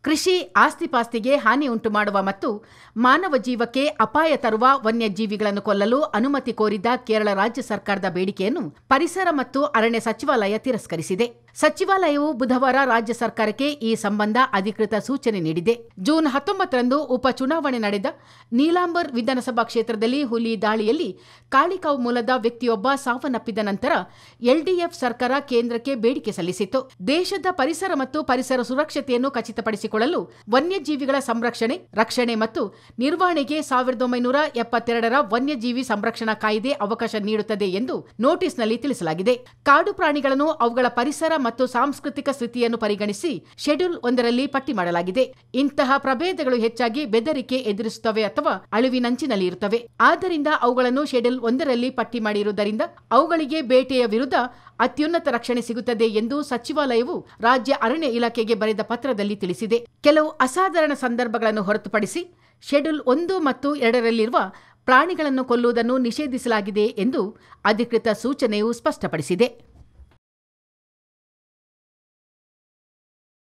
ಕೃಷಿ ಆಸ್ತಿಪಾಸ್ತಿಗೆ ಹಾನಿ ಉಂಟು ಮಾಡುವ ಮತ್ತು ಮಾನವ ಜೀವಕ್ಕೆ ಅಪಾಯ ತರುವ ವನ್ಯಜೀವಿಗಳನ್ನು ಕೊಲ್ಲಲು ಅನುಮತಿ ಕೋರಿದ್ದ ಕೇರಳ ರಾಜ್ಯ ಸರ್ಕಾರದ ಬೇಡಿಕೆಯನ್ನು ಪರಿಸರ ಮತ್ತು ಅರಣ್ಯ ಸಚಿವಾಲಯ ತಿರಸ್ಕರಿಸಿದೆ. ಸಚಿವಾಲಯವು ಬುಧವಾರ ರಾಜ್ಯ ಸರ್ಕಾರಕ್ಕೆ ಈ ಸಂಬಂಧ ಅಧಿಕೃತ ಸೂಚನೆ ನೀಡಿದೆ. ಜೂನ್ 19ರಂದು ಉಪಚುನಾವಣೆ ನಡೆದ ನೀಲಾಂಬರ್ ವಿಧಾನಸಭಾ ಕ್ಷೇತ್ರದಲ್ಲಿ ಹುಲಿ ದಾಳಿಯಲ್ಲಿ ಕಾಳಿಕಾವ್ ಮೂಲದ ವ್ಯಕ್ತಿಯೊಬ್ಬ ಸಾವನ್ನಪ್ಪಿದ ನಂತರ ಎಲ್ಡಿಎಫ್ ಸರ್ಕಾರ ಕೇಂದ್ರಕ್ಕೆ ಬೇಡಿಕೆ ಸಲ್ಲಿಸಿತ್ತು. ದೇಶದ ಪರಿಸರ ಮತ್ತು ಪರಿಸರ ಸುರಕ್ಷತೆಯನ್ನು ಖಚಿತಪಡಿಸಿಕೊಳ್ಳಲು ವನ್ಯಜೀವಿಗಳ ಸಂರಕ್ಷಣೆ, ರಕ್ಷಣೆ ಮತ್ತು ನಿರ್ವಹಣೆಗೆ 1972ರ ವನ್ಯಜೀವಿ ಸಂರಕ್ಷಣಾ ಕಾಯ್ದೆ ಅವಕಾಶ ನೀಡುತ್ತದೆ ಎಂದು ನೋಟಿಸ್ನಲ್ಲಿ ತಿಳಿಸಲಾಗಿದೆ. ಕಾಡು ಪ್ರಾಣಿಗಳನ್ನು ಅವುಗಳ ಪರಿಸರ ಮತ್ತು ಸಾಂಸ್ಕೃತಿಕ ಸ್ಥಿತಿಯನ್ನು ಪರಿಗಣಿಸಿ ಶೆಡ್ಯೂಲ್ 1ರಲ್ಲಿ ಪಟ್ಟಿ ಮಾಡಲಾಗಿದೆ. ಇಂತಹ ಪ್ರಭೇದಗಳು ಹೆಚ್ಚಾಗಿ ಬೆದರಿಕೆ ಎದುರಿಸುತ್ತವೆ ಅಥವಾ ಅಳಿವಿನಂಚಿನಲ್ಲಿ ಇರುತ್ತವೆ. ಆದ್ದರಿಂದ ಅವುಗಳನ್ನು ಶೆಡ್ಯೂಲ್ 1ರಲ್ಲಿ ಪಟ್ಟಿ ಮಾಡಿರುವುದರಿಂದ ಅವುಗಳಿಗೆ ಬೇಟೆಯ ವಿರುದ್ಧ ಅತ್ಯುನ್ನತ ರಕ್ಷಣೆ ಸಿಗುತ್ತದೆ ಎಂದು ಸಚಿವಾಲಯವು ರಾಜ್ಯ ಅರಣ್ಯ ಇಲಾಖೆಗೆ ಬರೆದ ಪತ್ರದಲ್ಲಿ ತಿಳಿಸಿದೆ. ಕೆಲವು ಅಸಾಧಾರಣ ಸಂದರ್ಭಗಳನ್ನು ಹೊರತುಪಡಿಸಿ ಶೆಡ್ಯೂಲ್ 1 ಮತ್ತು 2ರಲ್ಲಿರುವ ಪ್ರಾಣಿಗಳನ್ನು ಕೊಲ್ಲುವುದನ್ನು ನಿಷೇಧಿಸಲಾಗಿದೆ ಎಂದು ಅಧಿಕೃತ ಸೂಚನೆಯು ಸ್ಪಷ್ಟಪಡಿಸಿದೆ.